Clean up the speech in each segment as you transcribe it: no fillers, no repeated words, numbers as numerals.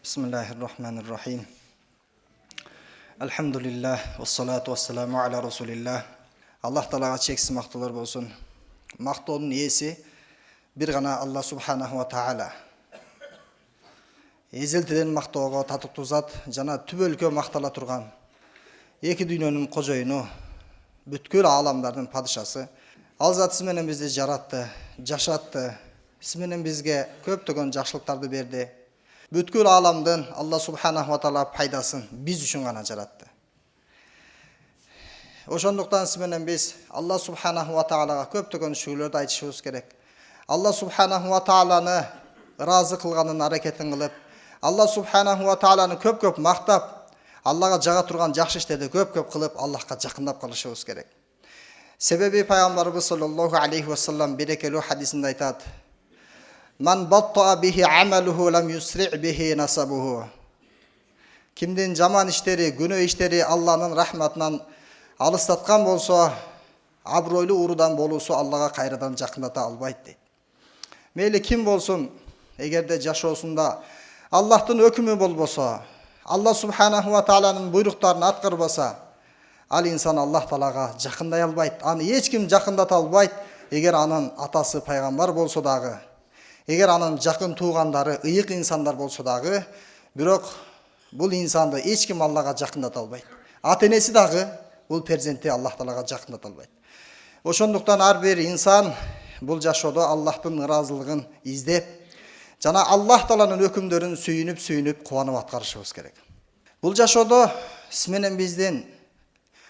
Bismillahirrahmanirrahim. Elhamdülillah ve salatu ve selamu ala Resulillah. Allah Teala'ga çeksiz maqtoolor bolsun. Maqtoonun iyesi bir gana Allah subhanahu wa ta'ala. Ezeltiden maqtoого татыктуу zat жана түбөлүккө мактала турган эки дүйнөнүн кожоюну, бүткүл ааламдардын падышасы. Ал зат сиз менен бизди жаратты, жашатты. Сиз менен бизге көптөгөн жакшылыктарды берди. Бүткүл ааламдын Allah subhanahu wa ta'ala пайдасын биз үчүн гана жаратты. Ошондуктан сиз менен биз Allah subhanahu wa ta'alага көптөгөн шүгүрлөрдү айтышыбыз керек. Allah subhanahu wa ta'alаны ыраазы кылганын аракетин кылып, Allah subhanahu wa ta'alаны көп-көп мактап, Аллага жага турган жакшы иштерди көп-көп кылып, Аллахка жакындап калышыбыз керек. Себеби пайгамбарыбыз саллаллаху алейхи ва саллам берекелүү хадисинде айтат: "Ман баттаа бихи амалуху лам юсри' бихи насабуху." Кимдин жаман иштери, күнөө иштери Алланын рахматынан алыстаткан болсо, абройлуу урудан болуусу Аллага кайрадан жакындата албайт дейт. Мейли ким болсун, эгерде жашоосунда Аллахтын өкүмү болбосо, Allah subhanahu wa ta'ala'nın buyruktарını аткарбаса, ал инсан Аллах Таалага жакындай албайт. Аны эч ким жакындата албайт. Эгер анын атасы пайгамбар болсо дагы, эгер анын жакын туугандары ыйык инсандар болсо дагы, бирок бул инсанды эч ким Аллага жакындата албайт. Ата-энеси дагы бул перзентти Аллах Таалага жакындата албайт. Ошондуктан ар бир инсан бул жашоодо Аллахтын ыраазылыгын издеп, жана Аллах Тааланын өкүмдөрүн сүйүнүп кубанып аткарышыбыз керек. Бул жашоодо сиз менен биздин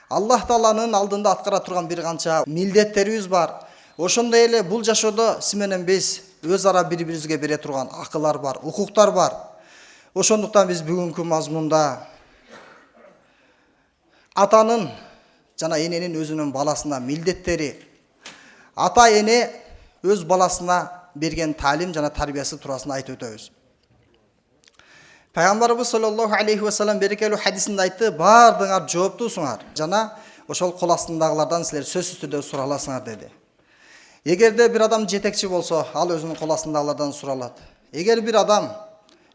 Аллах Тааланын алдында аткара турган бир канча милдеттерибиз бар. Ошондой эле бул жашоодо сиз менен биз өз ара бири-бирибизге бере турган акылар бар, укуктар бар. Ошондуктан биз бүгүнкү мазмунда атанын жана эненин өзүнүн баласына милдеттери, ата эне өз баласына берген талим жана тарбиясы туурасында айтып өтөбүз. Пайгамбарыбыз саллаллаху алейхи ва саллам берекелүү хадисинде айтты: "Баардыгыңар жооптусуңар жана ошол кол астындагылардан силер сөзсүз түрдө сураласыңар" деди. Эгерде бир адам жетекчи болсо, ал өзүнүн кол астындагылардан суралат. Эгер бир адам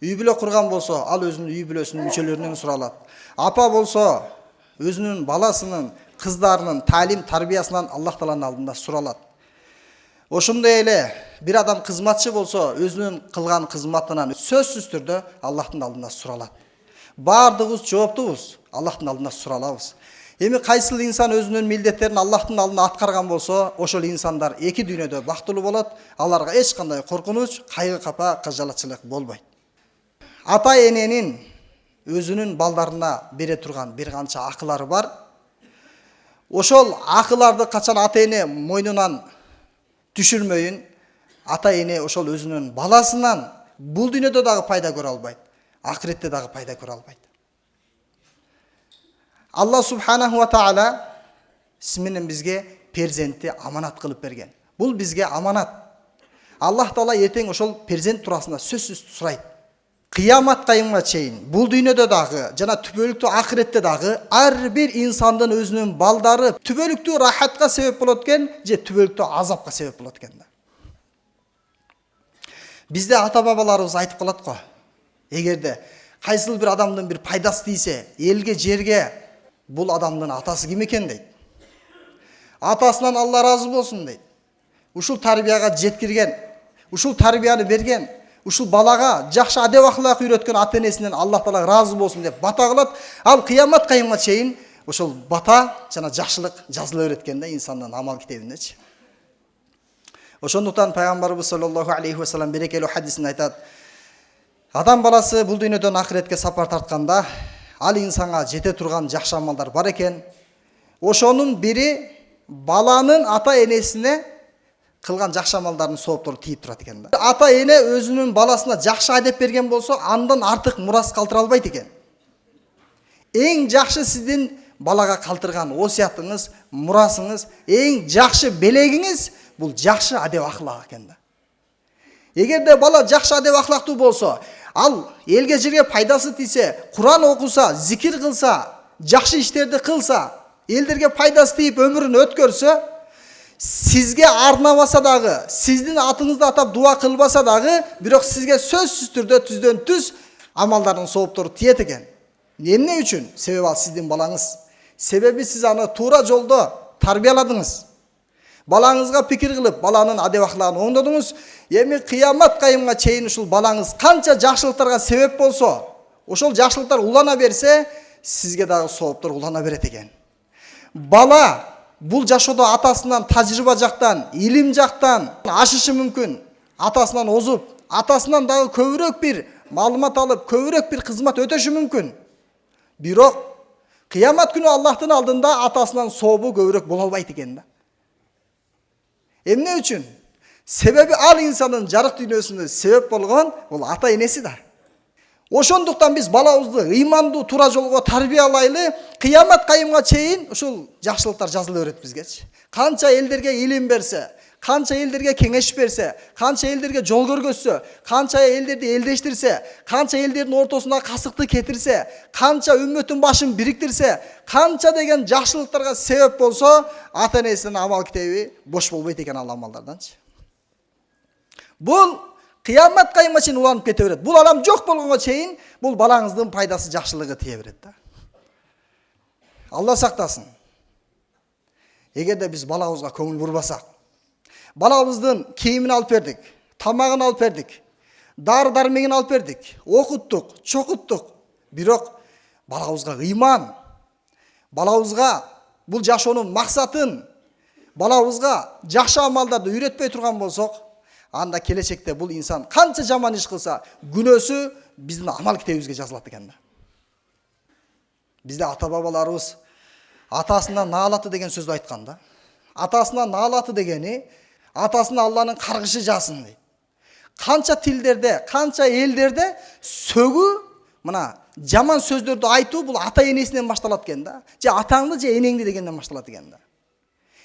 үй бүлө курган болсо, ал өзүнүн үй бүлөсүнүн мүчөлөрүнөн суралат. Апа болсо, өзүнүн баласынын, кыздарынын талим тарбиясынан Аллах Тааланын алдында суралат. Ошондой эле бир адам кызматчы болсо, өзүнүн кылган кызматынан сөзсүз түрдө Аллахтын алдында суралат. Баардыгыбыз жооптубуз, Аллахтын алдында суралабыз. Эми кайсыл инсан өзүнүн милдеттерин Аллахтын алдында аткарган болсо, ошол инсандар эки дүйнөдө бактылуу болот. Аларга эч кандай коркунуч, кайгы капа, кыжалатчылык болбойт. Ата эненин өзүнүн балдарына бере турган бир канча акылары бар. Ошол акыларды качан ата эне мойнунан түшүрмөйүн, ата эне ошол өзүнүн баласынан бул дүйнөдө дагы пайда көрө албайт, акыретте дагы пайда көрө албайт. Allah subhanahu wa ta'ala siz менен бизге перзентти аманат кылып берген. Бул бизге аманат. Аллах Таала эртең ошол перзент туурасында сөзсүз сурайт. Кыяматка чейин бул дүйнөдө дагы жана түбөлүктүү акыретте дагы ар бир инсандын өзүнүн балдары түбөлүктүү рахатка себеп болот экен же түбөлүктүү азапка себеп болот экен да. Бизде ата бабаларыбыз айтып калат го. Эгерде кайсыл бир адамдын бир пайдасы тийсе, элге жерге, бул адамдын атасы ким экен дейт. Атасынан Алла ыраазы болсун дейт. Ушул тарбияга жеткирген, ушул тарбияны берген, ушул балага жакшы адеп акылак үйрөткөн ата энесинен Аллах Таала ыраазы болсун деп бата кылат. Ал кыямат кайымга чейин ошол бата жана жакшылык жазыла берет экен да инсандын амал китебиндечи. Ошондуктан пайгамбарыбыз саллаллаху алейхи ва саллам берекелүү хадисинде айтат: "Адам баласы бул дүйнөдөн акыретке сапар тартканда, ал инсанга жете турган жакшы амалдар бар экен. Ошонун бири баланын ата энесине кылган жакшы амалдардын сооптору тийип турат экен да. Ата эне өзүнүн баласына жакшы адеп берген болсо, андан артык мурас калтыра албайт экен. Эң жакшы сиздин балага калтырган осуятыңыз, мурасыңыз, эң жакшы белегиңиз бул жакшы адеп акылак экен да. Эгерде бала жакшы адеп акылактуу болсо, ал элге жерге пайдасы тийсе, Куран окуса, зикир кылса, жакшы иштерди кылса, элдерге пайдасы тийип өмүрүн өткөрсө, сизге арнамаса дагы, сиздин атыңызды атап дуа кылбаса дагы, бирок сизге сөзсүз түрдө түздөн түз амалдардын сооптору тиет экен. Эмне үчүн? Себеби ал сиздин балаңыз. Себеби сиз аны туура жолдо тарбияладыңыз. Балаңызга пикир кылып, баланын адеп аклагын оңдодуңуз. Эми кыямат кайымга чейин ушул балаңыз канча жакшылыктарга себеп болсо, ошол жакшылыктар улана берсе, сизге дагы сооптор улана берет экен. Бала бул жашоодо атасынан тажрыйба жактан, илим жактан ашышы мүмкүн. Атасынан озуп, атасынан дагы көбүрөөк бир маалымат алып, көбүрөөк бир кызмат өтөшү мүмкүн. Бирок кыямат күнү Аллахтын алдында атасынан сообу көбүрөөк боло албайт экен да. Эмне үчүн? Себеби ал инсандын жарык дүйнөсүнө себеп болгон бул ата энеси да. Ошондуктан биз балабызды ыймандуу туура жолго тарбиялайлы, кыямат кайымга чейин ушул жакшылыктар жазыла берет бизгечи. Канча элдерге илим берсе, канча элдерге кеңеш берсе, канча элдерге жол көргөзсө, канча элдерди элдештирсе, канча элдердин ортосуна касыкты кетирсе, канча үммөттүн башын бириктирсе, канча деген жакшылыктарга себеп болсо, ата энесинин амал китеби бош болбойт экен ал амалдарданчы. Бул кыямат кайымга чейин уланып кете берет. Бул адам жок болгонго чейин бул балаңыздын пайдасы, жакшылыгы тие берет да. Алла сактасын. Эгерде биз балабызга көңүл бурбасак, балабыздын кийимин алып бердик, тамагын алып бердик, дары-дармегин алып бердик, окуттук, чокуттук. Бирок балабызга ыйман, балабызга бул жашоонун максатын, балабызга жакшы амалдарды үйрөтпөй турган болсок, анда келечекте бул инсан канча жаман иш кылса, күнөөсү биздин амал китебибизге жазылат экен да. Бизде ата-бабаларыбыз атасынан наалаты деген сөздү айткан да. Атасынан наалаты дегени атасын Алланын каргышы жасын дейт. Канча тилдерде, канча элдерде сөгүү, мына жаман сөздөрдү айтуу бул ата энесинен башталат экен да. Же атаңды же энеңди дегенден башталат экен да.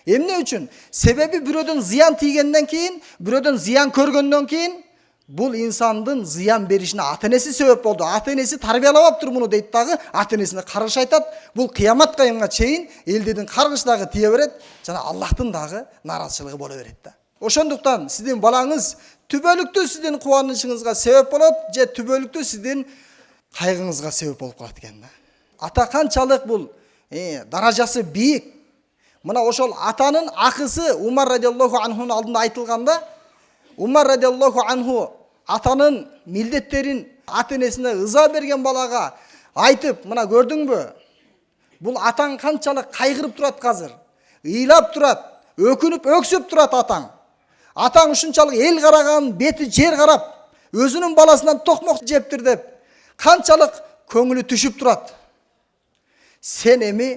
Эмне үчүн? Себеби бирөөдөн зыян тийгенден кийин, бирөөдөн зыян көргөндөн кийин бул инсандын зыян беришине ата энеси себеп болду. Ата энеси тарбиялабаптыр муну дейт дагы, ата энесине каргыш айтат. Бул кыямат кайымга чейин элдердин каргыш дагы тие берет, жана Аллахтын дагы наразычылыгы боло берет да. Ошондуктан сиздин балаңыз түбөлүктүү сиздин кубанычыңызга себеп болот, же түбөлүктүү сиздин кайгыңызга себеп болуп калат экен да. Ата канчалык бул даражасы бийик. Мына ошол атанын акысы Умар радиаллаху анхунун алдында айтылганда, Умар радиаллаху анху атанын милдеттерин ата энесине ыза берген балага айтып, мына көрдүңбү? Бул атаң канчалык кайгырып турат азыр. Ыйлап турат, өкүнүп, өксүп турат атаң. Атаң ушунчалык эл караган, бети жер карап, өзүнүн баласынан токмок жептир деп, канчалык көңүлү түшүп турат. Сен эми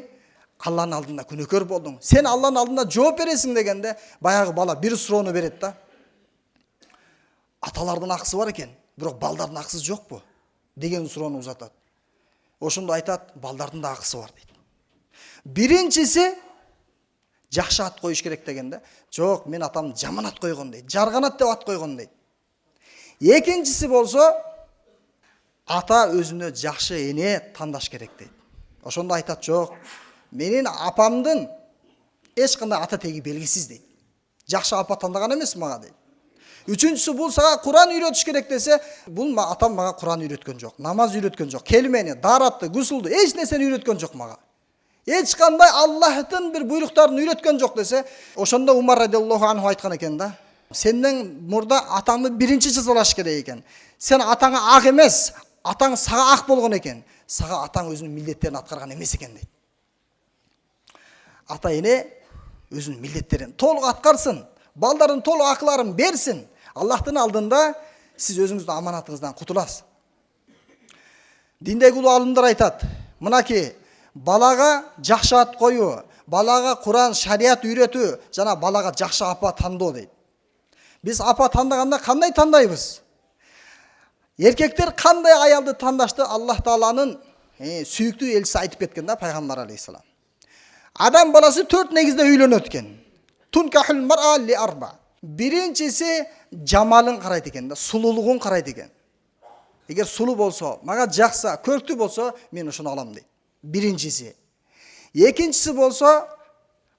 Алланын алдында күнөөкөр болдуң. Сен Алланын алдында жооп бересиң дегенде, баягы бала бир суроону берет да. Аталардын акысы бар экен, бирок балдардын акысы жокпу? Деген суроону узатат. Ошондо айтат, балдардын да акысы бар дейт. Биринчиси жакшы ат коюш керек дегенде, жок, мен атам жаман ат койгон дейт. Жарганат деп ат койгон дейт. Экинчиси болсо, ата өзүнө жакшы эне тандаш керек дейт. Ошондо айтат, жок, менин апамдын эч кандай ата теги белгисиз дейт. Жакшы апа тандаган эмес мага дейт. Үчүнчүсү, бул сага Куран үйрөтүш керек десе, бул атам мага Куран үйрөткөн жок, намаз үйрөткөн жок, келмени, даратты, гусулду, эч нерсени үйрөткөн жок мага. Эч кандай Аллахтын бир буйруктарын үйрөткөн жок десе, ошондо Умар радиаллаху анху айткан экен да. Сенден мурда атаңды биринчи жазалаш керек экен. Сен атаңа ак эмес, атаң сага ак болгон экен. Сага атаң өзүнүн милдеттерин аткарган эмес экен дейт. Ата эне өзүнүн милдеттерин толук аткарсын, балдарын толук акыларын берсин. Аллахтын алдында сиз өзүңүздүн аманатыңыздан кутуласыз. Диндеги улуу алымдар айтат, мынаки балага жакшы ат коюу, балага Куран, шарият үйрөтүү, жана балага жакшы апа тандоо дейт. Биз апа тандаганда кандай тандайбыз? Эркектер кандай аялды тандашты Аллах Тааланын сүйүктүү элчиси айтып кеткен да, пайгамбар алейхисалам. Адам баласы 4 негизде үйлөнөт экен. Тункахул мар'a ли арба. Биринчиси жамалын карайт экен да, сулуулугун карайт экен. Эгер сулуу болсо, мага жакса, көрктүү болсо, мен ошону алам дейт. Биринчиси. Экинчиси болсо,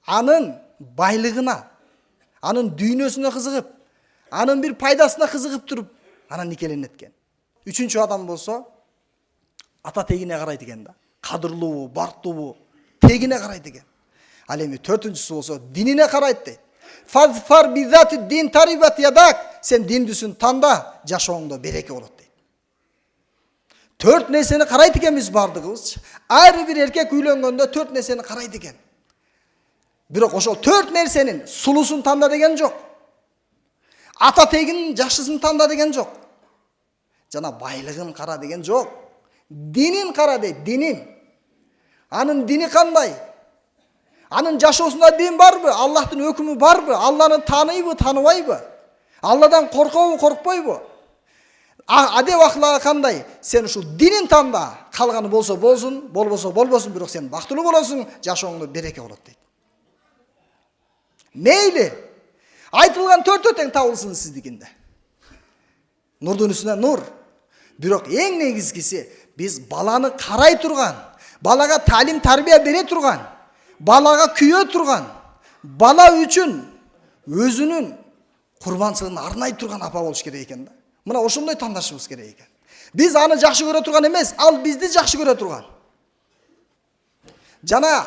анын байлыгына, анын дүйнөсүнө кызыгып, анын бир пайдасына кызыгып туруп, анан никеленет экен. Үчүнчү адам болсо, ата тегине карайт экен да. Кадырлуубу, барктуубу, тегине карайт экен. Ал эми төртүнчүсү болсо динине карайт дейт. Фазфар бизати дин тарибат ядак. Сен диндүүсүн танда, жашооңдо береке болот дейт. Төрт нерсени карайт экенбиз бардыгыбыз. Ар бир эркек үйлөнгөндө төрт нерсени карайт экен. Бирок ошол төрт нерсенин сулусун танда деген жок. Ата тегинин жакшысын танда деген жок. Жана байлыгын кара деген жок. Динин кара дейт, динин. Анын дини кандай? Анын жашоосунда дин барбы? Аллахтын өкүмү барбы? Алланы тааныйбы, тааныбайбы? Алладан коркобу, коркпойбу? Адеп акылага кандай? Сен ушул динин танда, калганы болсо болсун, болбосо болбосун, бирок сен бактылуу болосуң, жашооңдо береке болот дейт. Мейли. Айтылган төртөө тең табылсын сиздикинде. Нурдун үстүнө нур. Бирок эң негизгиси биз баланы карай турган, балага таалим тарбия бере турган, балага күйө турган, бала үчүн өзүнүн курбанчылыгын арнай турган апа болуш керек экен да. Мына ошондой тандашыбыз керек экен. Биз аны жакшы көрө турган эмес, ал бизди жакшы көрө турган. Жана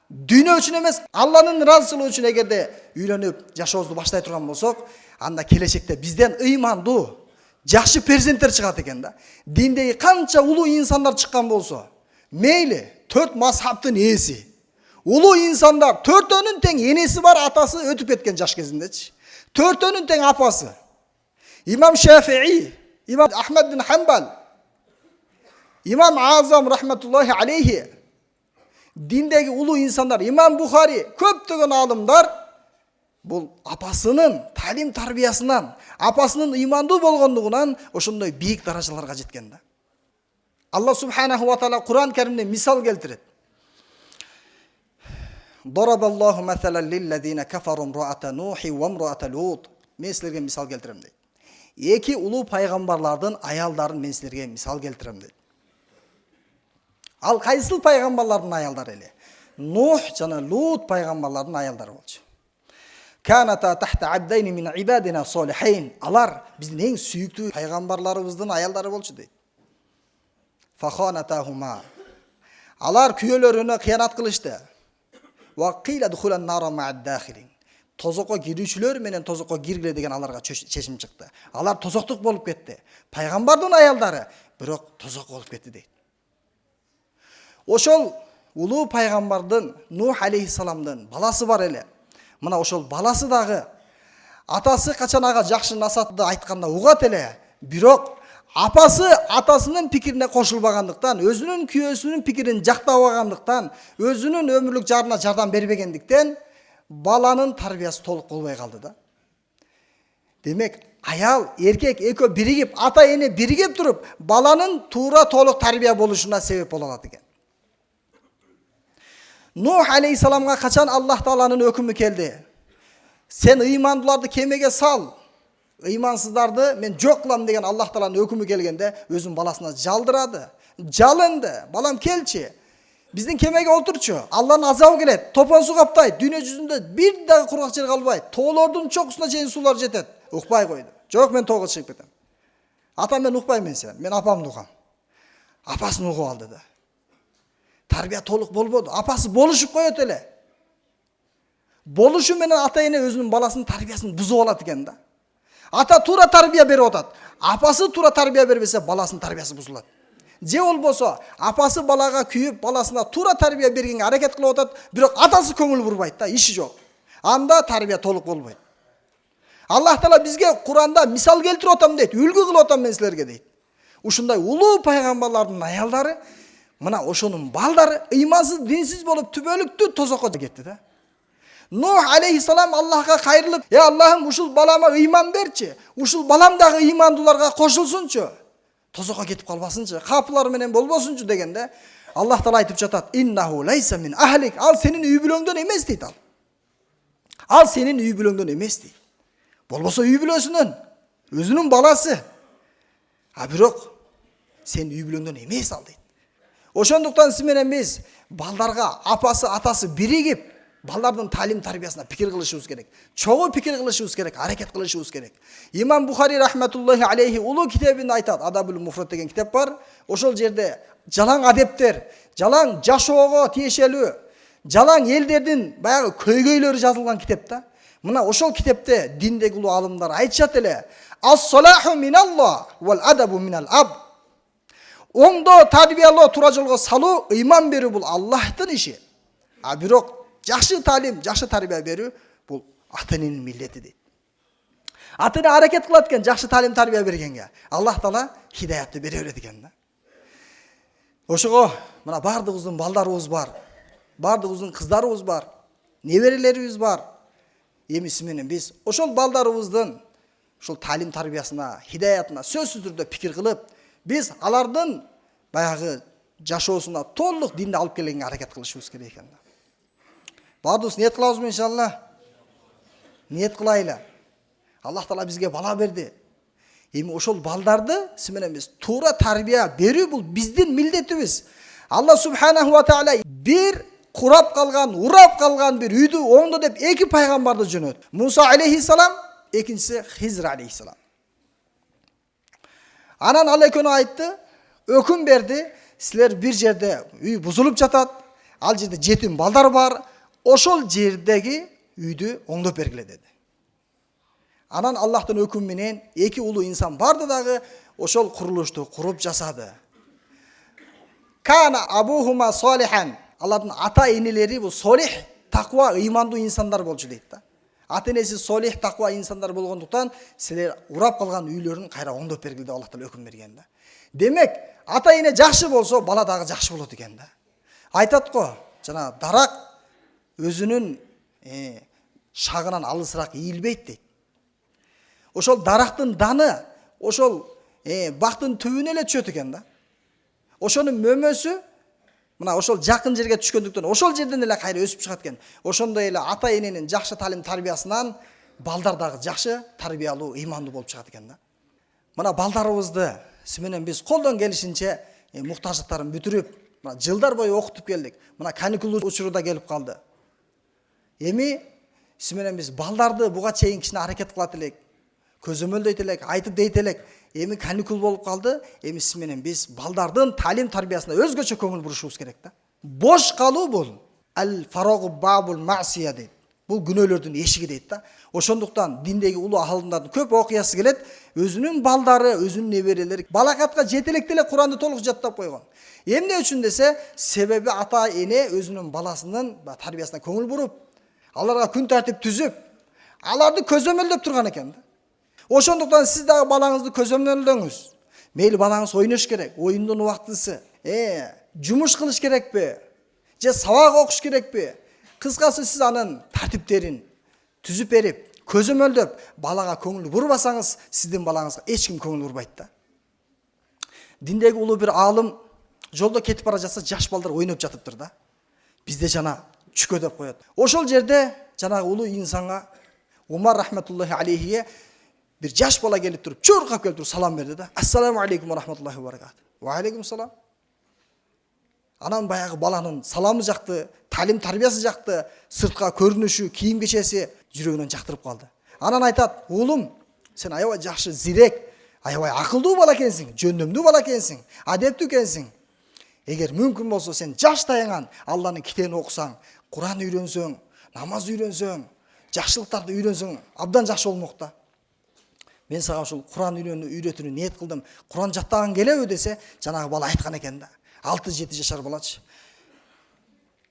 дүйнө үчүн эмес, Алланын ыраазычылыгы үчүн эгерде үйлөнүп жашообузду баштай турган болсок, анда келечекте бизден ыймандуу, жакшы перзенттер чыгат экен да. Диндеги канча улуу инсандар чыккан болсо, мейли, төрт мазхабтын ээси, улуу инсандар, төртөөнүн тең энеси бар, атасы өтүп кеткен жаш кезиндечи. Төртөөнүн тең апасы. İmam Şafii, İmam Ahmed bin Hanbal, İmam Azam rahmetullahi aleyhi, dindegi ulu insanlar, İmam Bukhari, köptөгөн alımlar, бұл апасынын талим тарбиясынан, апасынын ыймандуу болгондугунан ошондой бийик даражаларга жеткен да. Алла субханаху ва таала Кур'ан Керимде мисал келтирет. Дарабаллаху масалан лиллазина кафару имраата Нухи ва имраата Лут. Мен силерге мисал келтирем дейт. Эки улуу пайгамбарлардын аялдарын мен силерге мисал келтирем дейт. Ал кайсыл пайгамбарлардын аялдары эле? Нух жана Лут пайгамбарлардын аялдары болчу. Каната тахта абдайни мин ибадина солихин. Алар биздин эң сүйүктүү пайгамбарларыбыздын аялдары болчу дейт. Фаханатахума. Алар күйөлөрүнө кыянат кылышты. Ва кыйла духулан нара ма'ад-дахилин. Тозокко кирүүчүлөр менен тозокко киргиле деген аларга чечим чыкты. Алар тозоктук болуп кетти. Пайгамбардын аялдары бирок тозок болуп кетти дейт. Ошол улуу пайгамбардын Нух алейхиссаламдын баласы бар эле. Мына ошол баласы дагы атасы качан ага жакшы насаатты айтканда угат эле, бирок апасы атасынын пикирине кошулбагандыктан, өзүнүн күйөөсүнүн пикирин жактабагандыктан, өзүнүн өмүрлүк жарына жардам бербегендиктен баланын тарбиясы толук болбой калды да. Демек, аял, эркек экөө биригип, ата эне биригип туруп, баланын туура толук тарбия болушуна себеп боло алат экен. Нух алейхиссаламга качан Аллах Тааланын өкүмү келди? Сен ыймандууларды кемеге сал, ыймансыздарды мен жок кылам деген Аллах Тааланын өкүмү келгенде өзүнүн баласына жалдырады. Жалынды, балам келчи. Биздин кемеге отурчу. Алланын азабы келет. Топон суу каптайт. Дүйнө жүзүндө бир дагы кургак жер калбайт. Тоолордун чокусуна чейин суулар жетет. Укпай койду. Жок, мен тоого чыгып кетем. Ата, мен укпайм сен. Мен апамды угам. Апасын угуп алды да. Тарбия толук болбоду. Апасы болушуп коет эле. Болушу менен ата эне өзүнүн баласынын тарбиясын бузуп алат экен да. Ата туура тарбия берип атат. Апасы туура тарбия бербесе, баласынын тарбиясы бузулат. Же болбосо, апасы балага күйүп, баласына туура тарбия бергенге аракет кылып атат, бирок атасы көңүл бурбайт да, иши жок. Анда тарбия толук болбойт. Аллах Таала бизге Куранда мисал келтирип атам дейт, үлгү кылып атам мен силерге дейт. Ушундай улуу пайгамбарлардын аялдары, мына ошонун балдары ыймансыз, динсиз болуп түбөлүктүү тозокко кетти да. Нух алейхиссалам Аллахка кайрылып, "Ey Аллахым, ушул балама ыйман берчи. Ушул балам дагы ыймандууларга кошулсунчу. Тозокко кетип калбасынчы, капылар менен болбосунчу" дегенде, Аллах Таала айтып жатат: "Иннаху лайса мин ахлик." Ал сенин үй бүлөңдөн эмес дейт ал. Ал сенин үй бүлөңдөн эмес дейт. Болбосо үй бүлөсүнөн, өзүнүн баласы. А бирок сен үй бүлөңдөн эмес ал дейт. Ошондуктан сиз менен биз балдарга апасы, атасы биригип, балдардын талим тарбиясына пикир кылышыбыз керек. Чогуу пикир кылышыбыз керек, аракет кылышыбыз керек. Имам Бухари рахматуллахи алейхи улуу китебинде айтат, Адабул Муфрат деген китеп бар. Ошол жерде жалаң адептер, жалаң жашоого тиешелүү, жалаң элдердин баягы көйгөйлөрү жазылган китеп да. Мына ошол китепте диндеги улуу алымдар айтышат эле: "Ас-салаху миналлах вал адабу минал аб." Оңдоо, тарбиялоо, туура жолго салуу, ыйман берүү бул Аллахтын иши. А бирок жакшы талим, жакшы тарбия берүү бул ата-эненин милдети дейт. Ата-эне аракет кылат экен жакшы талим тарбия бергенге. Аллах Таала хидаятты бере берет экен да. Ошого мына бардыгыбыздын балдарыбыз бар. Бардыгыбыздын кыздарыбыз бар. Неберелерибиз бар. Эмиси менен биз ошол балдарыбыздын ошол талим тарбиясына, хидаятына сөзсүз түрдө пикир кылып, биз алардын баягы жашоосуна толук динди алып келгенге аракет кылышыбыз керек экен да. Бардыбыз ниет кылабызбы иншалла? Ниет кылайлы. Аллах Таала бизге бала берди. Эми ошол балдарды сиз менен биз туура тарбия берүү бул биздин милдетибиз. Алла субханаху ва таала бир курап калган, урап калган бир үйдү оңдо деп эки пайгамбарды жөнөт. Муса алейхиссалам, экинчиси Хизр алейхиссалам. Анан ал экөөнү айтты, өкүм берди, силер бир жерде үй бузулуп жатат, ал жерде жетим балдар бар, ошол жердеги үйдү оңдоп бергиле деди. Анан Аллахтын өкүмү менен эки улуу инсан барды дагы ошол курулушту куруп жасады. Кана абухума солихан. Алардын ата-энелери бул солих, таква, ыймандуу инсандар болчу дейт да. Ата-энеси солих, таква инсандар болгондуктан силер урап калган үйлөрүн кайра оңдоп бергиле деп Аллах Таала өкүм берген да. Демек, ата-эне жакшы болсо, бала дагы жакшы болот экен да. Айтат го, жана дарак өзүнүн шагынан алысыраак ийилбейт дейт. Ошол дарактын даны ошол бактын түбүнө эле түшөт экен да. Ошонун мөмөсү мына ошол жакын жерге түшкөндүктөн ошол жерден эле кайра өсүп чыгат экен. Ошондой эле ата-эненин жакшы талим тарбиясынан балдар дагы жакшы тарбиялуу, ыймандуу болуп чыгат экен да. Мына балдарыбызды сиз менен биз колдон келишинче муктаждыктарын бүтүрүп, мына жылдар бою окутуп келдик. Мына каникул учуру да келип калды. Эми сиз менен биз балдарды буга чейин кичине аракет кылат элек. Көзөмөлдөйт элек, айтып дейт элек. Эми каникул болуп калды. Эми сиз менен биз балдардын талим тарбиясына өзгөчө көңүл бурушубуз керек да. Бош калуу бул ал-фарагу бабул маъсия дейт. Бул күнөөлөрдүн эшиги дейт да. Ошондуктан диндеги улуу алымдардын көп окуясы келет. Өзүнүн балдары, өзүнүн неберелери балакатка жетелекте эле Куранды толук жаттап койгон. Эмне үчүн десе, себеби ата-эне өзүнүн баласынын тарбиясына көңүл буруп, аларга күн тартип түзүп, аларды көзөмөлдөп турган экен да. Ошондуктан сиз дагы балаңызды көзөмөлдөңүз. Мейли балаңыз ойнош керек, оюндун убактысы. Жумуш кылыш керекпи? Же сабак окуш керекпи? Кыскасы сиз анын тартиптерин түзүп берип, көзөмөлдөп, балага көңүл бурбасаңыз, сиздин балаңызга эч ким көңүл бурбайт да. Диндеги улуу бир аалым жолдо кетип бара жатса, жаш балдар ойноп жатыптыр да. Бизде жана чүкө деп коет. Ошол жерде жанагы улуу инсанга Умар рахматуллахи алейхиге bir жаш бала келип туруп, чуркап келип туруп салам берди да. Ассаламу алейкум ва рахматуллахи ва баракату. Ва алейкум салам. Анан баягы баланын саламы жакты, талим тарбиясы жакты, сыртка көрүнүшү, кийим кечеси жүрөгүнөн жактырып калды. Анан айтат: "Уулум, сен аябай жакшы, зирек, аябай акылдуу бала экенсиң, жөндөмдүү бала экенсиң, адептүү экенсиң. Эгер мүмкүн болсо сен жаштайыңан Алланын китебин окусаң, Куран үйрөнсөң, намаз үйрөнсөң, жакшылыктарды үйрөнсөң, абдан жакшы болмок да. Мен сага ушул Куран үйрөтүүнү ниет кылдым. Куран жаттаган келеби десе, жанагы бала айткан экен да. 6-7 жашар балачы.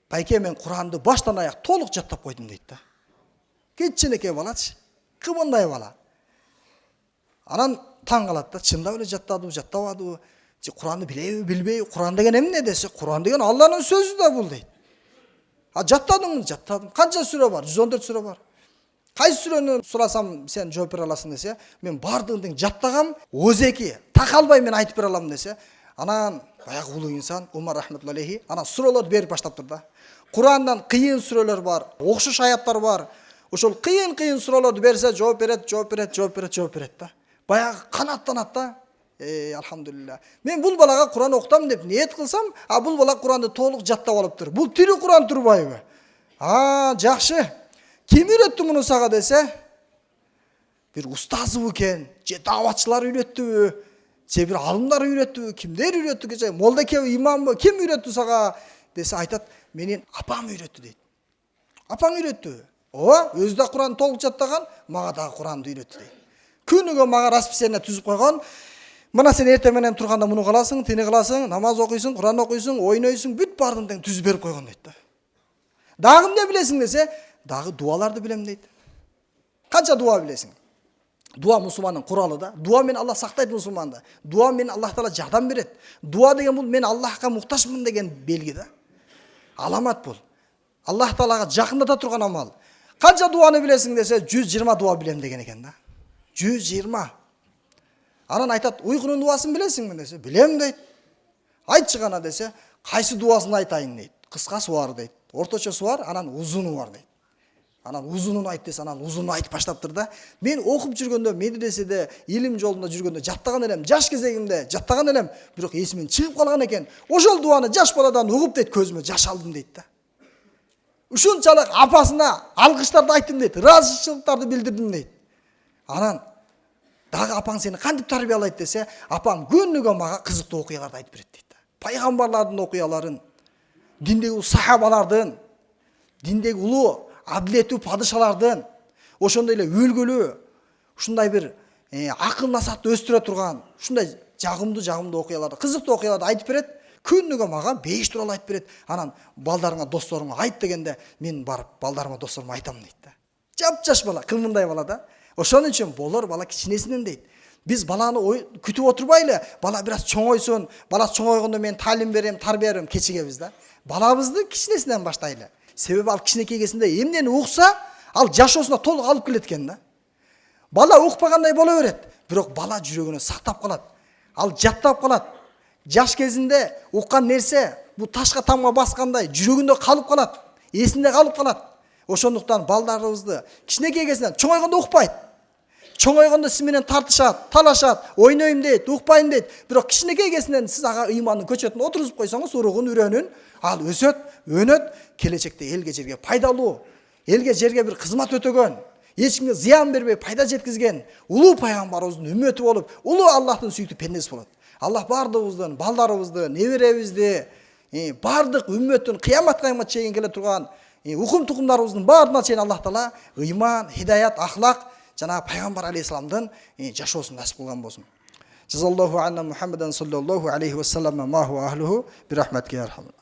Байке, мен Куранды баштан аяк толук жаттап койдум дейт да. Кичинекей балачы, кымындай бала. Анан таң калат да, чындап эле жаттадыбы, жаттабадыбы? Же Куранды билеби, билбейби? Куран деген эмне десе, Куран деген Алланын сөзү да бул дейт. А жаттадыңбы? Жаттадым. Канча сүрө бар? 114 сүрө бар. Кайсы сүрөнү сурасам сен жооп бере аласың десе, мен бардыгын жаттагам, өзеки, такалбай мен айтып бере алам десе, анан баягы улуу инсан Умар рахматуллахи алейхи анан сүрөлөрдү берип баштаптыр да. Курандан кыйын сүрөлөр бар, окшош аяттар бар. Ошол кыйын сүрөлөрдү берсе, жооп берет да. Баягы канаттанат да. Алхамдулилlah. Мен бул балага Куран окутам деп ниет кылсам, а бул бала Куранды толук жаттап алыптыр. Бул тирүү Куран турбайбы? Жакшы. Ким үйрөттү муну сага десе? Бир устазы экен, же дааватчылар үйрөттүбү, же бир алымдар үйрөттүбү, кимдер үйрөттү десе, молдеке имамбы, ким үйрөттү сага десе, айтат, менин апам үйрөттү дейт. Апаң үйрөттү. Ооба, өзү да Куранды толук жаттаган, мага да Куранды үйрөттү дейт. Күнүгө мага расписание түзүп койгон. Мына сен эртең менен турганда муну кыласың, тини кыласың, намаз окуйсуң, Куран окуйсуң, ойнойсуң, бүт баардыгын тең түзүп берип койгон дейт да. Дагы эмне билесиң десе, дагы дуаларды билем дейт. Канча дуа билесиң? Дуа мусулмандын куралы да. Дуа менен Аллах сактайт мусулманды. Дуа менен Аллах Таала жардам берет. Дуа деген бул мен Аллахка муктажмын деген белги да. Аламат бул. Аллах Таалага жакындата турган амал. Канча дуаны билесиң десе, 120 дуа билем деген экен да. 120. Анан айтат, уйкунун дуасын билесиңби десе, билем дейт. Айтчы гана десе, кайсы дуасын айтайын дейт. Кыскасы бар дейт. Орточосу бар, анан узуну бар дейт. Анан узунун айт десе, анан узунун айтып баштаптыр да. Мен окуп жүргөндө, медреседе, илим жолунда жүргөндө жаттаган элем, жаш кезегимде жаттаган элем, бирок эсимден чыгып калган экен. Ошол дуаны жаш баладан угуп дейт, көзүмө жаш алдым дейт да. Ушунчалык апасына алкыштарды айттым дейт, ыраазычылыктарды билдирдим дейт. Анан дагы апаң сени кантип тарбиялайт десе, апам күнүгө мага кызыктуу окуяларды айтып берет дейт. Пайгамбарлардын окуяларын, диндеги сахабалардын, диндеги улуу адилеттүү падышалардын, ошондой эле өлгөлүү, ушундай бир акыл насаатты өстүрө турган, ушундай жагымдуу окуяларды, кызыктуу окуяларды айтып берет. Күнүгө мага 5 тууралуу айтып берет. Анан балдарыңа, досторуңа айт дегенде, мен барып балдарыма, досторума айтам дейт да. Жап-жаш бала, кылмындай бала да. Ошон үчүн болор бала кичинесинен дейт. Биз баланы күтүп отурбайлы, бала бир аз чоңойсун, бала чоңойгондо мен талим берем, тарбия берем, кечигебиз да. Балабызды кичинесинен баштайлы. Себеби ал кичинекей кезинде эмнени укса, ал жашоосуна толук алып келет экен да. Бала укпагандай боло берет, бирок бала жүрөгүнө сактап калат. Ал жаттап калат. Жаш кезинде уккан нерсе бу ташка тамга баскандай жүрөгүндө калып калат, эсинде калып калат. Ошондуктан балдарыбызды кичинекей кезинен чоңойгондо укпайт. Чоңойгондо сиз менен тартышат, талашат, ойнойм дейт, укпайм дейт. Бирок кичинекей кезинен сиз ага ыймандын көчөтүн отургузуп койсоңуз, уругун, үрөнүн, ал өсөт, өнөт, келечекте элге жерге пайдалуу, элге жерге бир кызмат өтөгөн, эч кимге зыян бербей пайда жеткизген улуу пайгамбарыбыздын үммөтү болуп, улуу Аллахтын сүйүктүү пендеси болот. Аллах бардыгыбыздын, балдарыбызды, неберебизди, бардык үммөттүн кыяматка чейин келе турган укум тукумдарыбыздын баарына чейин Аллах Таала ыйман, хидаят, ахлак жана пайгамбар алейхисаламдын жашоосун насип кылган болсун. Жазаллаху анна Мухаммадан саллаллаху алейхи ва саллам ма хуа ахлуху би рахматика я архамар.